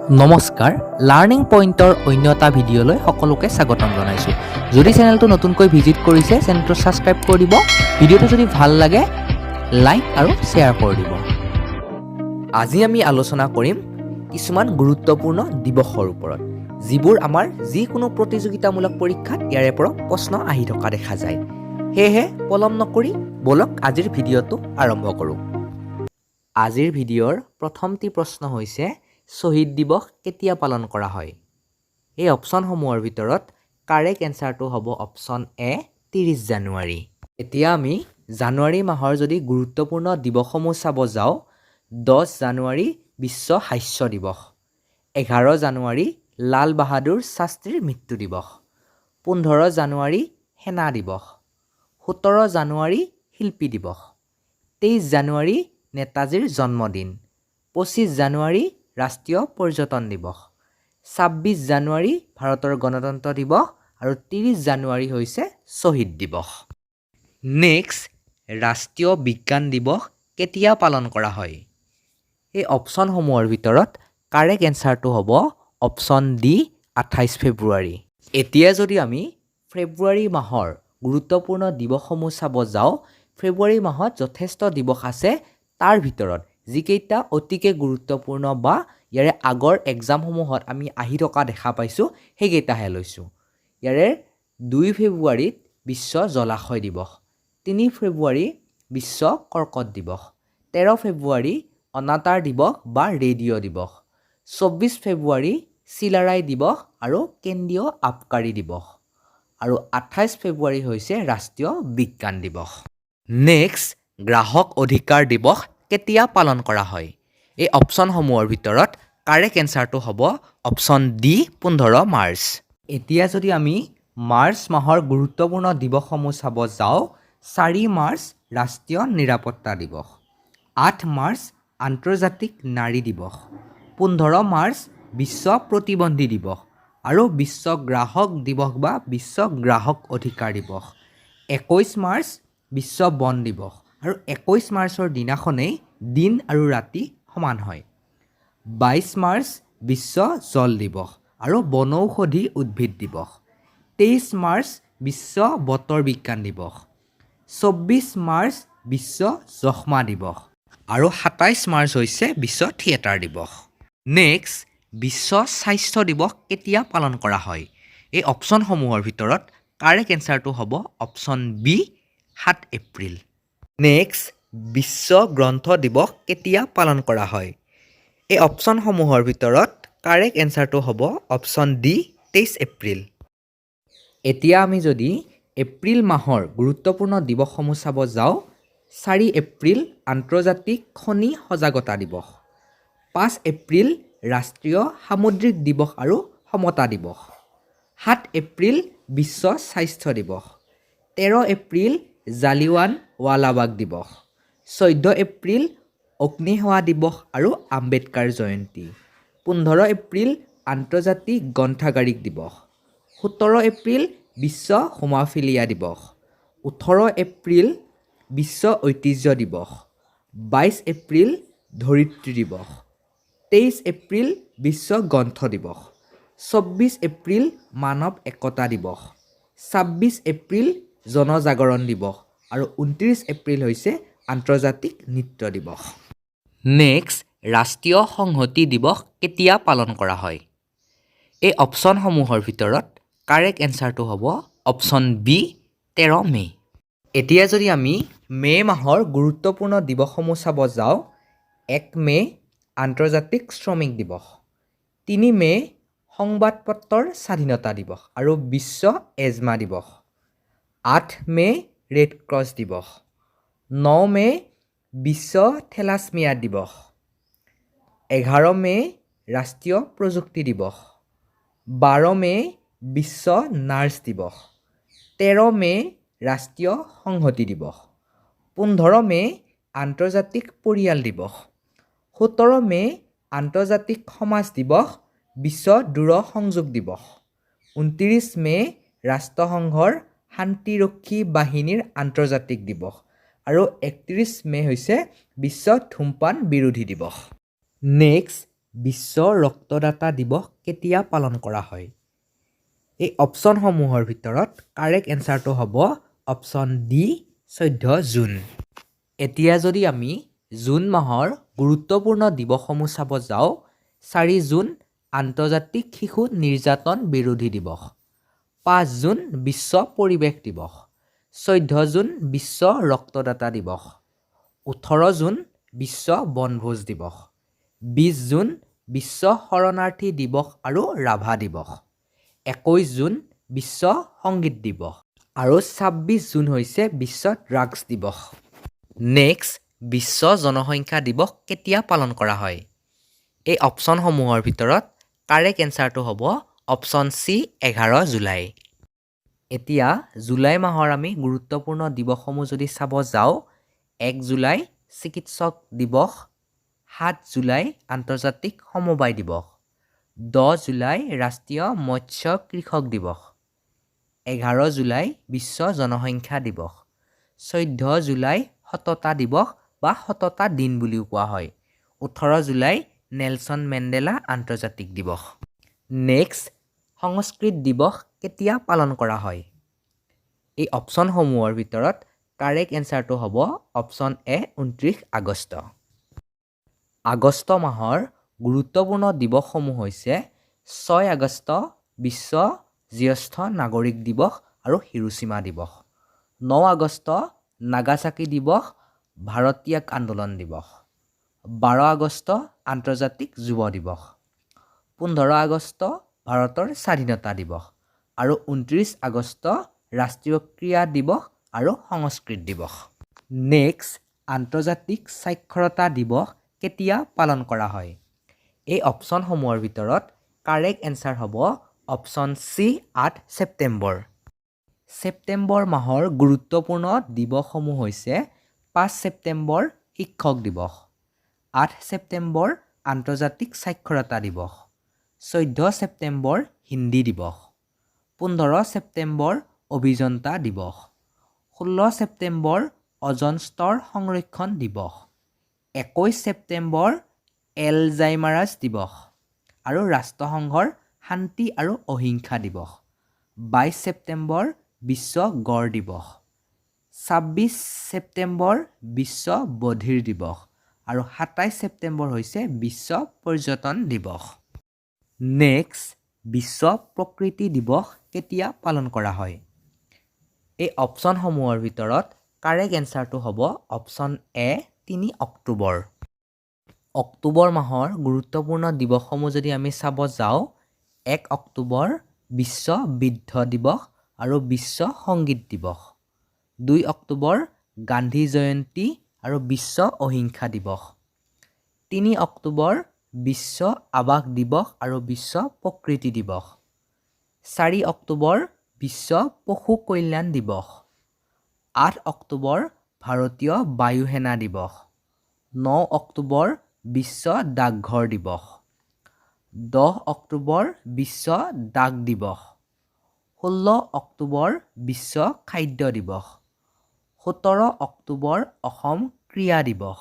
নমস্কাৰ লাৰ্ণিং পইণ্টৰ অন্য এটা ভিডিঅ'লৈ সকলোকে স্বাগতম জনাইছোঁ। যদি চেনেলটো নতুনকৈ ভিজিট কৰিছে চেনেলটো ছাবস্ক্ৰাইব কৰি দিব, ভিডিঅ'টো যদি ভাল লাগে লাইক আৰু শ্বেয়াৰ কৰি দিব। আজি আমি আলোচনা কৰিম কিছুমান গুৰুত্বপূৰ্ণ দিৱসৰ ওপৰত, যিবোৰ আমাৰ যিকোনো প্ৰতিযোগিতামূলক পৰীক্ষাত ইয়াৰে পৰা প্ৰশ্ন আহি থকা দেখা যায়। সেয়েহে পলম নকৰি বলক আজিৰ ভিডিঅ'টো আৰম্ভ কৰোঁ। আজিৰ ভিডিঅ'ৰ প্ৰথমটি প্ৰশ্ন হৈছে শ্বহীদ দিৱস কেতিয়া পালন কৰা হয়? এই অপশ্যনসমূহৰ ভিতৰত কাৰেক্ট এনচাৰটো হ'ব অপশ্যন এ 30 জানুৱাৰী। এতিয়া আমি জানুৱাৰী মাহৰ যদি গুৰুত্বপূৰ্ণ দিৱসসমূহ চাব যাওঁ, 10 জানুৱাৰী বিশ্ব হাস্য দিৱস, 11 জানুৱাৰী লাল বাহাদুৰ শাস্ত্ৰীৰ মৃত্যু দিৱস, 15 জানুৱাৰী সেনা দিৱস, 17 জানুৱাৰী শিল্পী দিৱস, 23 জানুৱাৰী নেতাজীৰ জন্মদিন, 25 জানুৱাৰী ৰাষ্ট্ৰীয় পৰ্যটন দিৱস, 26 জানুৱাৰী ভাৰতৰ গণতন্ত্ৰ দিৱস আৰু 30 জানুৱাৰী হৈছে শ্বহীদ দিৱস। নেক্সট, ৰাষ্ট্ৰীয় বিজ্ঞান দিৱস কেতিয়া পালন কৰা হয়? এই অপশ্যনসমূহৰ ভিতৰত কাৰেক্ট এনচাৰটো হ'ব অপশ্যন ডি 28 ফেব্ৰুৱাৰী। এতিয়া যদি আমি ফেব্ৰুৱাৰী মাহৰ গুৰুত্বপূৰ্ণ দিৱসসমূহ চাব যাওঁ, ফেব্ৰুৱাৰী মাহত যথেষ্ট দিৱস আছে। তাৰ ভিতৰত যিকেইটা অতিকে গুৰুত্বপূৰ্ণ বা ইয়াৰে আগৰ এক্সামসমূহত আমি আহি থকা দেখা পাইছোঁ সেইকেইটাহে লৈছোঁ। ইয়াৰে 2 ফেব্ৰুৱাৰীত বিশ্ব জলাশয় দিৱস, 3 ফেব্ৰুৱাৰী বিশ্ব কৰ্কট দিৱস, 13 ফেব্ৰুৱাৰী অনাতাঁৰ দিৱস বা ৰেডিঅ' দিৱস, 24 ফেব্ৰুৱাৰী চিলাৰায় দিৱস আৰু কেন্দ্ৰীয় আবকাৰী দিৱস আৰু 28 ফেব্ৰুৱাৰী হৈছে ৰাষ্ট্ৰীয় বিজ্ঞান দিৱস। নেক্সট, গ্ৰাহক অধিকাৰ দিৱস কেতিয়া পালন কৰা হয়? এই অপশ্যনসমূহৰ ভিতৰত কাৰেক্ট এনচাৰটো হ'ব অপশ্যন ডি 15 মাৰ্চ। এতিয়া যদি আমি মাৰ্চ মাহৰ গুৰুত্বপূৰ্ণ দিৱসসমূহ চাব যাওঁ, 4 মাৰ্চ ৰাষ্ট্ৰীয় নিৰাপত্তা দিৱস, 8 মাৰ্চ আন্তৰ্জাতিক নাৰী দিৱস, 15 মাৰ্চ বিশ্ব প্ৰতিবন্ধী দিৱস আৰু বিশ্ব গ্ৰাহক দিৱস বা বিশ্ব গ্ৰাহক অধিকাৰ দিৱস, 21 মাৰ্চ বিশ্ব বন দিৱস আৰু 21 মাৰ্চৰ দিনাখনেই দিন আৰু ৰাতি সমান হয়, 22 মাৰ্চ বিশ্ব জল দিৱস আৰু বনৌষধি উদ্ভিদ দিৱস, 23 মাৰ্চ বিশ্ব বতৰ বিজ্ঞান দিৱস, 24 মাৰ্চ বিশ্ব যক্ষ্মা দিৱস আৰু 27 মাৰ্চ হৈছে বিশ্ব থিয়েটাৰ দিৱস। নেক্সট, বিশ্ব স্বাস্থ্য দিৱস কেতিয়া পালন কৰা হয়? এই অপশ্যনসমূহৰ ভিতৰত কাৰেক্ট এনচাৰটো হ'ব অপশ্যন বি 7 এপ্ৰিল। নেক্সট, বিশ্ব গ্ৰন্থ দিৱস কেতিয়া পালন কৰা হয়? এই অপশ্যনসমূহৰ ভিতৰত কাৰেক্ট এনচাৰটো হ'ব অপশ্যন ডি 23 এপ্ৰিল। এতিয়া আমি যদি এপ্ৰিল মাহৰ গুৰুত্বপূৰ্ণ দিৱসসমূহ চাব যাওঁ, 4 এপ্ৰিল আন্তৰ্জাতিক খনি সজাগতা দিৱস, 5 এপ্ৰিল ৰাষ্ট্ৰীয় সামুদ্ৰিক দিৱস আৰু সমতা দিৱস, 7 এপ্ৰিল বিশ্ব স্বাস্থ্য দিৱস, 13 এপ্ৰিল জালিয়ানৱালাবাগ দিৱস, 14 এপ্ৰিল অগ্নিসেৱা দিৱস আৰু আম্বেদকাৰ জয়ন্তী, 15 এপ্ৰিল আন্তৰ্জাতিক গ্ৰন্থাগাৰিক দিৱস, 17 এপ্ৰিল বিশ্ব হোমোফিলিয়া দিৱস, 18 এপ্ৰিল বিশ্ব ঐতিহ্য দিৱস, 22 এপ্ৰিল ধৰিত্ৰী দিৱস, 23 এপ্ৰিল বিশ্ব গ্ৰন্থ দিৱস, 24 এপ্ৰিল মানৱ একতা দিৱস, 26 এপ্ৰিল জনজাগৰণ দিৱস আৰু 29 এপ্ৰিল হৈছে আন্তৰ্জাতিক নৃত্য দিৱস। নেক্সট, ৰাষ্ট্ৰীয় সংহতি দিৱস কেতিয়া পালন কৰা হয়? এই অপশ্যনসমূহৰ ভিতৰত কাৰেক্ট এনচাৰটো হ'ব অপশ্যন বি 13 মে'। এতিয়া যদি আমি মে' মাহৰ গুৰুত্বপূৰ্ণ দিৱসসমূহ চাব যাওঁ, 1 মে' আন্তৰ্জাতিক শ্ৰমিক দিৱস, 3 মে' সংবাদ পত্ৰৰ স্বাধীনতা দিৱস আৰু বিশ্ব এজমা দিৱস, 8 মে' ৰেড ক্ৰছ দিৱস, 9 মে' বিশ্ব থেলাছমিয়া দিৱস, 11 মে' ৰাষ্ট্ৰীয় প্ৰযুক্তি দিৱস, 12 মে' বিশ্ব নাৰ্ছ দিৱস, 13 মে' ৰাষ্ট্ৰীয় সংহতি দিৱস, 15 মে' আন্তৰ্জাতিক পৰিয়াল দিৱস, 17 মে' আন্তৰ্জাতিক সমাজ দিৱস বিশ্ব দূৰসংযোগ দিৱস, 29 মে' ৰাষ্ট্ৰসংঘৰ শান্তিৰক্ষী বাহিনীৰ আন্তৰ্জাতিক দিৱস আৰু 31 মে' হৈছে বিশ্ব ধূমপান বিৰোধী দিৱস। নেক্সট, বিশ্ব ৰক্তদাতা দিৱস কেতিয়া পালন কৰা হয়? এই অপশ্যনসমূহৰ ভিতৰত কাৰেক্ট এনচাৰটো হ'ব অপশ্যন ডি 14 জুন। এতিয়া যদি আমি জুন মাহৰ গুৰুত্বপূৰ্ণ দিৱসসমূহ চাব যাওঁ, 4 জুন আন্তৰ্জাতিক শিশু নিৰ্যাতন বিৰোধী দিৱস, 5 জুন বিশ্ব পৰিৱেশ দিৱস, 14 জুন বিশ্ব ৰক্তদাতা দিৱস, 18 জুন বিশ্ব বনভোজ দিৱস, 20 জুন বিশ্ব শৰণাৰ্থী দিৱস আৰু ৰাভা দিৱস, 21 জুন বিশ্ব সংগীত দিৱস আৰু 26 জুন হৈছে বিশ্ব ড্ৰাগছ দিৱস। নেক্সট, বিশ্ব জনসংখ্যা দিৱস কেতিয়া পালন কৰা হয়? এই অপশ্যনসমূহৰ ভিতৰত কাৰেক্ট এনচাৰটো হ'ব অপশ্যন চি 11 জুলাই। এতিয়া জুলাই মাহৰ আমি গুৰুত্বপূৰ্ণ দিৱসসমূহ যদি চাব যাওঁ, 1 জুলাই চিকিৎসক দিৱস, 7 জুলাই আন্তৰ্জাতিক সমবায় দিৱস, 10 জুলাই ৰাষ্ট্ৰীয় মৎস্য কৃষক দিৱস, 11 জুলাই বিশ্ব জনসংখ্যা দিৱস, 14 জুলাই সততা দিৱস বা সততা দিন বুলিও কোৱা হয়, 18 জুলাই নেলছন মেণ্ডেলা আন্তৰ্জাতিক দিৱস। নেক্সট, সংস্কৃত দিৱস কেতিয়া পালন কৰা হয়? এই অপশ্যনসমূহৰ ভিতৰত কাৰেক্ট এনচাৰটো হ'ব অপশ্যন এ 29 আগষ্ট। আগষ্ট মাহৰ গুৰুত্বপূৰ্ণ দিৱসসমূহ হৈছে 6 আগষ্ট বিশ্ব জ্যেষ্ঠ নাগৰিক দিৱস আৰু হিৰোশ্বিমা দিৱস, 9 আগষ্ট নাগাচাকি দিৱস ভাৰতীয় আন্দোলন দিৱস, 12 আগষ্ট আন্তৰ্জাতিক যুৱ দিৱস, 15 আগষ্ট ভাৰতৰ স্বাধীনতা দিৱস আৰু 29 আগষ্ট ৰাষ্ট্ৰীয় ক্ৰীড়া দিৱস আৰু সংস্কৃত দিৱস। নেক্সট, আন্তৰ্জাতিক সাক্ষৰতা দিৱস কেতিয়া পালন কৰা হয়? এই অপশ্যনসমূহৰ ভিতৰত কাৰেক্ট এনচাৰ হ'ব অপশ্যন চি 8 ছেপ্টেম্বৰ। ছেপ্টেম্বৰ মাহৰ গুৰুত্বপূৰ্ণ দিৱসসমূহ হৈছে 5 ছেপ্টেম্বৰ শিক্ষক দিৱস, 8 ছেপ্টেম্বৰ আন্তৰ্জাতিক সাক্ষৰতা দিৱস, 14 ছেপ্টেম্বৰ হিন্দী দিৱস, 15 ছেপ্টেম্বৰ অভিযন্তা দিৱস, 16 ছেপ্টেম্বৰ অজন স্তৰ সংৰক্ষণ দিৱস, 21 ছেপ্টেম্বৰ এলজাইমাৰাছ দিৱস আৰু ৰাষ্ট্ৰসংঘৰ শান্তি আৰু অহিংসা দিৱস, 22 ছেপ্টেম্বৰ বিশ্ব গড় দিৱস, 26 ছেপ্টেম্বৰ বিশ্ব বধিৰ দিৱস আৰু 27 ছেপ্টেম্বৰ হৈছে বিশ্ব পৰ্যটন দিৱস। নেক্সট, বিশ্ব প্ৰকৃতি দিৱস কেতিয়া পালন কৰা হয়? এই অপশ্যনসমূহৰ ভিতৰত কাৰেক্ট এনচাৰটো হ'ব অপশ্যন এ 3 অক্টোবৰ। অক্টোবৰ মাহৰ গুৰুত্বপূৰ্ণ দিৱসসমূহ যদি আমি চাব যাওঁ, 1 অক্টোবৰ বিশ্ব বৃদ্ধ দিৱস আৰু বিশ্ব সংগীত দিৱস, 2 অক্টোবৰ গান্ধী জয়ন্তী আৰু বিশ্ব অহিংসা দিৱস, 3 অক্টোবৰ বিশ্ব আৱাস দিৱস আৰু বিশ্ব প্ৰকৃতি দিৱস, 4 অক্টোবৰ বিশ্ব পশু কল্যাণ দিৱস, 8 অক্টোবৰ ভাৰতীয় বায়ু সেনা দিৱস, 9 অক্টোবৰ বিশ্ব ডাকঘৰ দিৱস, 10 অক্টোবৰ বিশ্ব ডাক দিৱস, 16 অক্টোবৰ বিশ্ব খাদ্য দিৱস, 17 অক্টোবৰ অসম ক্ৰীড়া দিৱস,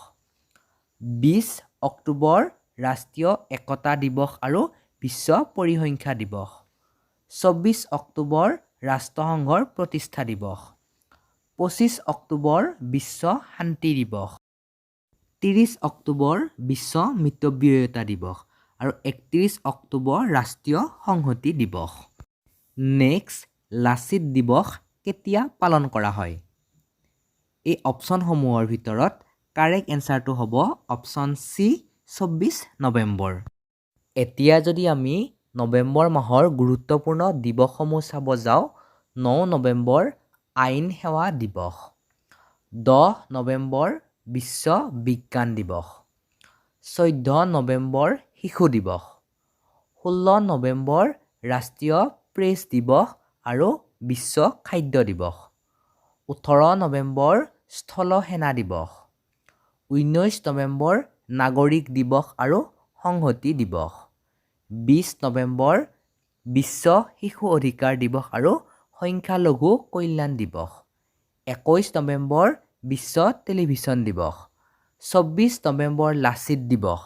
20 অক্টোবৰ ৰাষ্ট্ৰীয় একতা দিৱস আৰু বিশ্ব পৰিসংখ্যা দিৱস, 24 অক্টোবৰ ৰাষ্ট্ৰসংঘৰ প্ৰতিষ্ঠা দিৱস, 25 অক্টোবৰ বিশ্ব শান্তি দিৱস, 30 অক্টোবৰ বিশ্ব মিতব্যয়িতা দিৱস আৰু 31 অক্টোবৰ ৰাষ্ট্ৰীয় সংহতি দিৱস। নেক্সট, লাচিত দিৱস কেতিয়া পালন কৰা হয়? এই অপশ্যনসমূহৰ ভিতৰত কাৰেক্ট এনচাৰটো হ'ব অপশ্যন চি 24 নৱেম্বৰ। এতিয়া যদি আমি নৱেম্বৰ মাহৰ গুৰুত্বপূৰ্ণ দিৱসসমূহ চাব যাওঁ, 9 নৱেম্বৰ আইন সেৱা দিৱস, 10 নৱেম্বৰ বিশ্ব বিজ্ঞান দিৱস, 14 নৱেম্বৰ শিশু দিৱস, 16 নৱেম্বৰ ৰাষ্ট্ৰীয় প্ৰেছ দিৱস আৰু বিশ্ব খাদ্য দিৱস, 18 নৱেম্বৰ স্থল সেনা দিৱস, 19 নৱেম্বৰ নাগৰিক দিৱস আৰু সংহতি দিৱস, 20 নৱেম্বৰ বিশ্ব শিশু অধিকাৰ দিৱস আৰু সংখ্যালঘু কল্যাণ দিৱস, 21 নৱেম্বৰ বিশ্ব টেলিভিছন দিৱস, 24 নৱেম্বৰ লাচিত দিৱস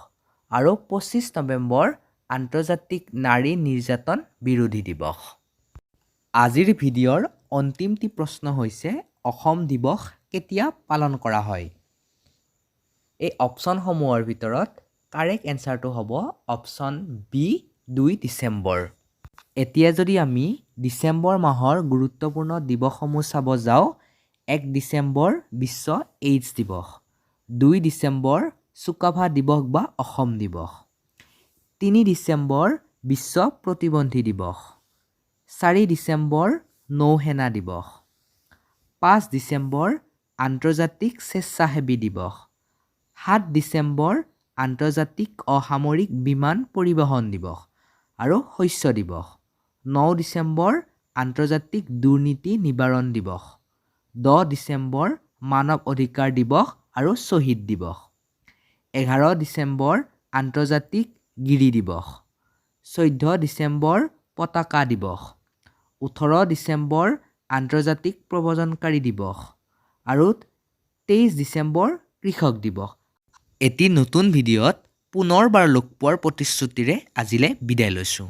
আৰু 25 নৱেম্বৰ আন্তৰ্জাতিক নাৰী নিৰ্যাতন বিৰোধী দিৱস। আজিৰ ভিডিঅ'ৰ অন্তিমটি প্ৰশ্ন হৈছে অসম দিৱস কেতিয়া পালন কৰা হয়? এই অপশ্যনসমূহৰ ভিতৰত কাৰেক্ট এনচাৰটো হ'ব অপশ্যন বি 2 ডিচেম্বৰ। এতিয়া যদি আমি ডিচেম্বৰ মাহৰ গুৰুত্বপূৰ্ণ দিৱসসমূহ চাব যাওঁ, 1 ডিচেম্বৰ বিশ্ব এইডছ দিৱস, 2 ডিচেম্বৰ চুকাফা দিৱস বা অসম দিৱস, 3 ডিচেম্বৰ বিশ্ব প্ৰতিবন্ধী দিৱস, 4 ডিচেম্বৰ নৌসেনা দিৱস, 5 ডিচেম্বৰ আন্তৰ্জাতিক স্বেচ্ছাসেৱী দিৱস, 7 ডিচেম্বৰ আন্তৰ্জাতিক অসামৰিক বিমান পৰিবহণ দিৱস আৰু শস্য দিৱস, 9 ডিচেম্বৰ আন্তৰ্জাতিক দুৰ্নীতি নিবাৰণ দিৱস, 10 ডিচেম্বৰ মানৱ অধিকাৰ দিৱস আৰু শ্বহীদ দিৱস, 11 ডিচেম্বৰ আন্তৰ্জাতিক গিৰি দিৱস, 14 ডিচেম্বৰ পতাকা দিৱস, 18 ডিচেম্বৰ আন্তৰ্জাতিক প্ৰব্ৰজনকাৰী দিৱস আৰু 23 ডিচেম্বৰ কৃষক দিৱস। এটি নতুন ভিডিঅ'ত পুনৰবাৰ লগ পোৱাৰ প্ৰতিশ্ৰুতিৰে আজিলৈ বিদায় লৈছোঁ।